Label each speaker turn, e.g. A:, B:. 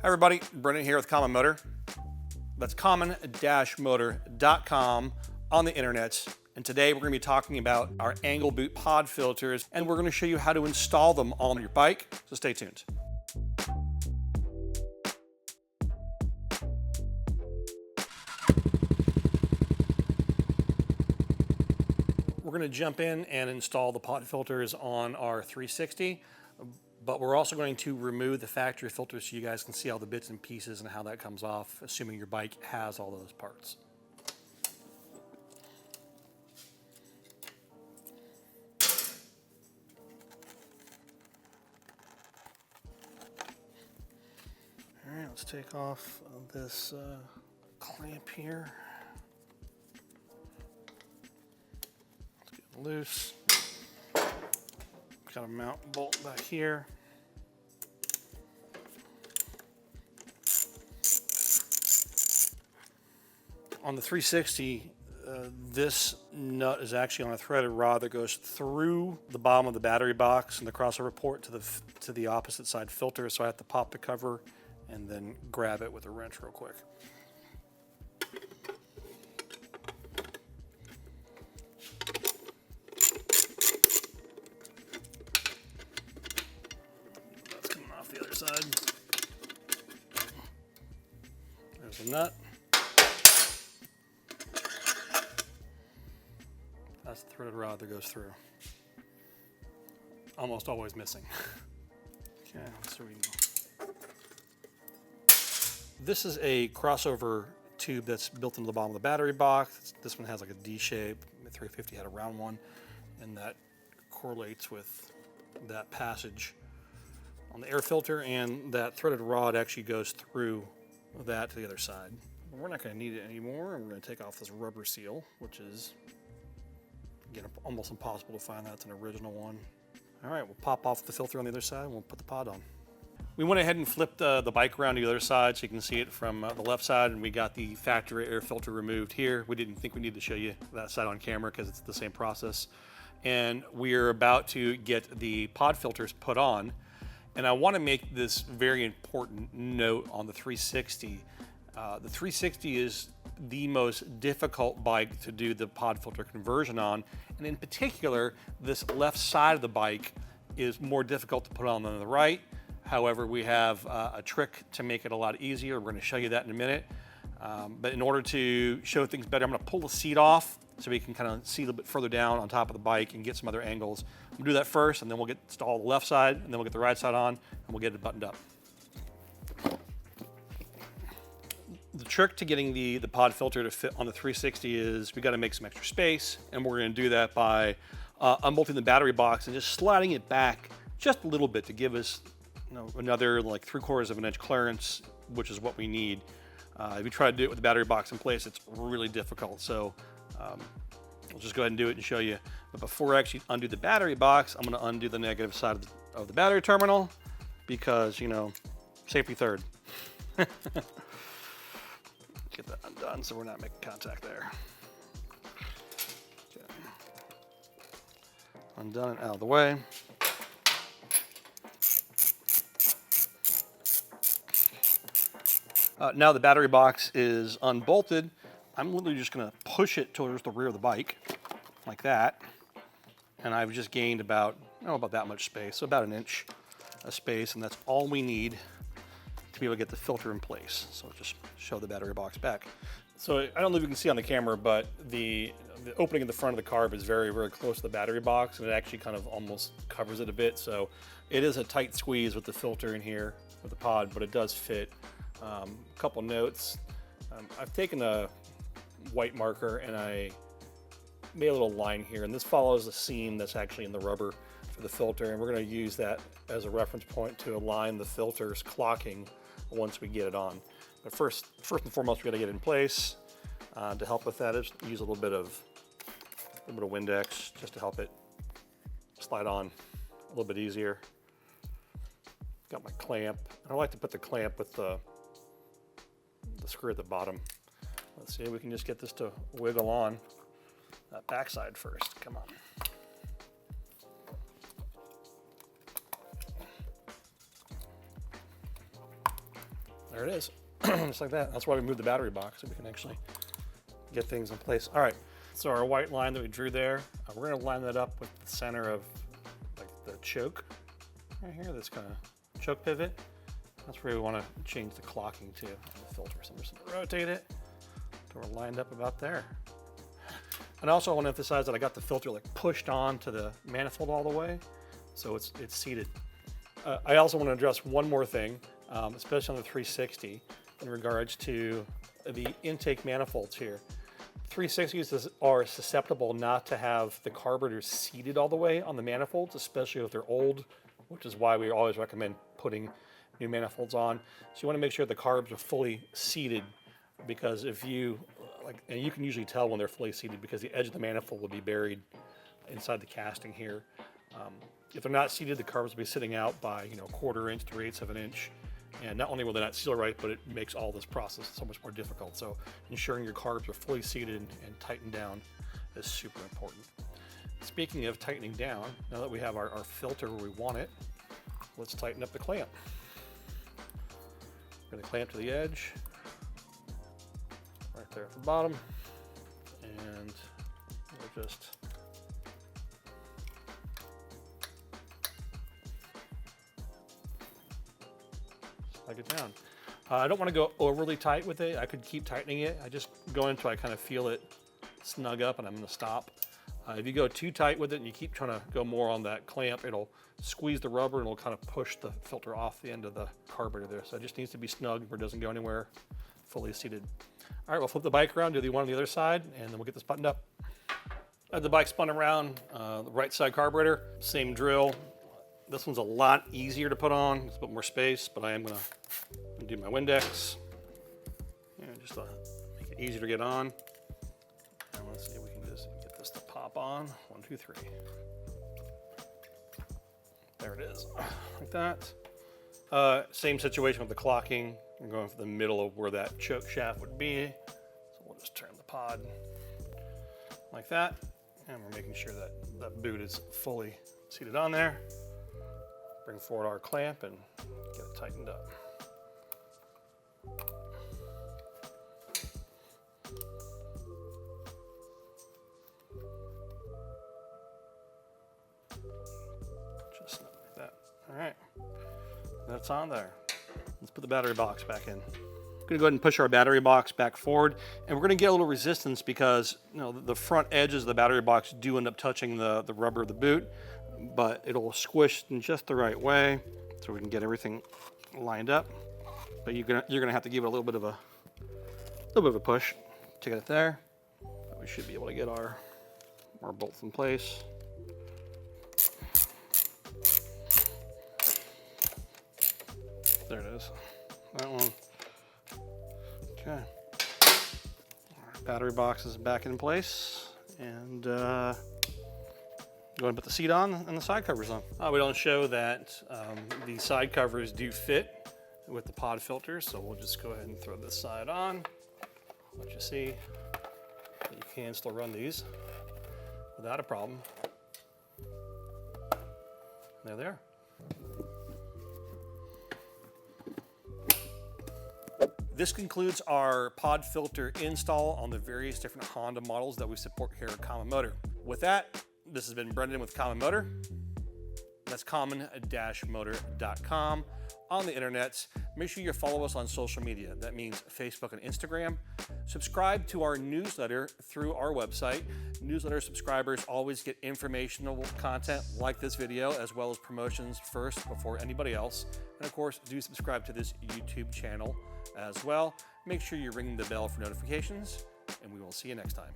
A: Hi everybody, Brendan here with Common Motor. That's common-motor.com on the internet. And today we're going to be talking about our angle boot pod filters, and we're going to show you how to install them on your bike, so stay tuned. We're going to jump in and install the pod filters on our 360. But we're also going to remove the factory filters so you guys can see all the bits and pieces and how that comes off, assuming your bike has all those parts. All right, let's take off this clamp here. Let's get it loose. Got a mount bolt back here. On the 360, this nut is actually on a threaded rod that goes through the bottom of the battery box and the crossover port to the opposite side filter. So I have to pop the cover and then grab it with a wrench real quick. That's coming off the other side. There's the nut. That's the threaded rod that goes through. Almost always missing. Okay, so this is a crossover tube that's built into the bottom of the battery box. This one has like a D shape. The 350 had a round one, and that correlates with that passage on the air filter, and that threaded rod actually goes through that to the other side. We're not going to need it anymore, and we're going to take off this rubber seal, which is again, almost impossible to find. That's an original one. All right, we'll pop off the filter on the other side and we'll put the pod on. We went ahead and flipped the bike around to the other side so you can see it from the left side, and we got the factory air filter removed here. We didn't think we needed to show you that side on camera because it's the same process. And we're about to get the pod filters put on. And I want to make this very important note on the 360. The 360 is the most difficult bike to do the pod filter conversion on, and in particular this left side of the bike is more difficult to put on than the right. However, we have a trick to make it a lot easier. We're going to show you that in a minute, but in order to show things better, I'm going to pull the seat off so we can kind of see a little bit further down on top of the bike and get some other angles. I'm going to do that first, and then we'll install the left side, and then we'll get the right side on, and we'll get it buttoned up. The trick to getting the pod filter to fit on the 360 is we got to make some extra space, and we're going to do that by unbolting the battery box and just sliding it back just a little bit to give us another like 3/4 of an inch clearance, which is what we need. If you try to do it with the battery box in place, it's really difficult. So we'll just go ahead and do it and show you. But before I actually undo the battery box, I'm going to undo the negative side of the battery terminal because, you know, safety third. Get that undone so we're not making contact there. Okay. Undone and out of the way. Now the battery box is unbolted. I'm literally just going to push it towards the rear of the bike like that, and I've just gained about that much space, so about an inch of space, and that's all we need to be able to get the filter in place. So just show the battery box back. So I don't know if you can see on the camera, but the opening in the front of the carb is very, very close to the battery box, and it actually kind of almost covers it a bit. So it is a tight squeeze with the filter in here with the pod, but it does fit. A couple notes. I've taken a white marker and I made a little line here, and this follows the seam that's actually in the rubber for the filter, and we're going to use that as a reference point to align the filter's clocking once we get it on. But first and foremost, we got to get it in place. To help with that, just use a little bit of Windex just to help it slide on a little bit easier. Got my clamp. I like to put the clamp with the screw at the bottom. Let's see if we can just get this to wiggle on that backside first. Come on. There it is, just like that. That's why we moved the battery box, so we can actually get things in place. All right, so our white line that we drew there, we're gonna line that up with the center of like the choke right here, this kind of choke pivot. That's where we wanna change the clocking to on the filter. So I'm just gonna rotate it so we're lined up about there. And also I wanna emphasize that I got the filter like pushed on to the manifold all the way, so it's seated. I also wanna address one more thing, especially on the 360, in regards to the intake manifolds here. 360s are susceptible not to have the carburetors seated all the way on the manifolds, especially if they're old, which is why we always recommend putting new manifolds on. So you want to make sure the carbs are fully seated, because if you, and you can usually tell when they're fully seated because the edge of the manifold will be buried inside the casting here. If they're not seated, the carbs will be sitting out by 1/4 inch, 3/8 of an inch. And not only will they not seal right, but it makes all this process so much more difficult. So ensuring your carbs are fully seated and tightened down is super important. Speaking of tightening down, now that we have our filter where we want it, let's tighten up the clamp. We're gonna clamp to the edge, right there at the bottom, and we'll just slide it down. I don't want to go overly tight with it. I could keep tightening it. I just go until I kind of feel it snug up, and I'm going to stop. If you go too tight with it and you keep trying to go more on that clamp, it'll squeeze the rubber and it'll kind of push the filter off the end of the carburetor there. So it just needs to be snug where it doesn't go anywhere, fully seated. All right, we'll flip the bike around, do the one on the other side, and then we'll get this buttoned up. I have the bike spun around, the right side carburetor, same drill. This one's a lot easier to put on. It's a bit more space, but I am gonna do my Windex. Just to make it easier to get on. And let's see if we can just get this to pop on. 1, 2, 3. There it is, like that. Same situation with the clocking. I'm going for the middle of where that choke shaft would be. So we'll just turn the pod like that. And we're making sure that that boot is fully seated on there. Bring forward our clamp and get it tightened up. Just like that. All right, that's on there. Let's put the battery box back in. I'm gonna go ahead and push our battery box back forward, and we're gonna get a little resistance because the front edges of the battery box do end up touching the rubber of the boot, but it'll squish in just the right way so we can get everything lined up. But you're gonna have to give it a little bit of a push to get it there. But we should be able to get our bolts in place. There it is. That one. Okay. Our battery box is back in place, and go ahead and put the seat on and the side covers on. We don't show that the side covers do fit with the pod filter, so we'll just go ahead and throw this side on. Let you see that you can still run these without a problem. There they are. This concludes our pod filter install on the various different Honda models that we support here at Common Motor. With that, this has been Brendan with Common Motor. That's common-motor.com. On the internet, make sure you follow us on social media. That means Facebook and Instagram. Subscribe to our newsletter through our website. Newsletter subscribers always get informational content like this video, as well as promotions first before anybody else. And of course, do subscribe to this YouTube channel as well. Make sure you ring the bell for notifications, and we will see you next time.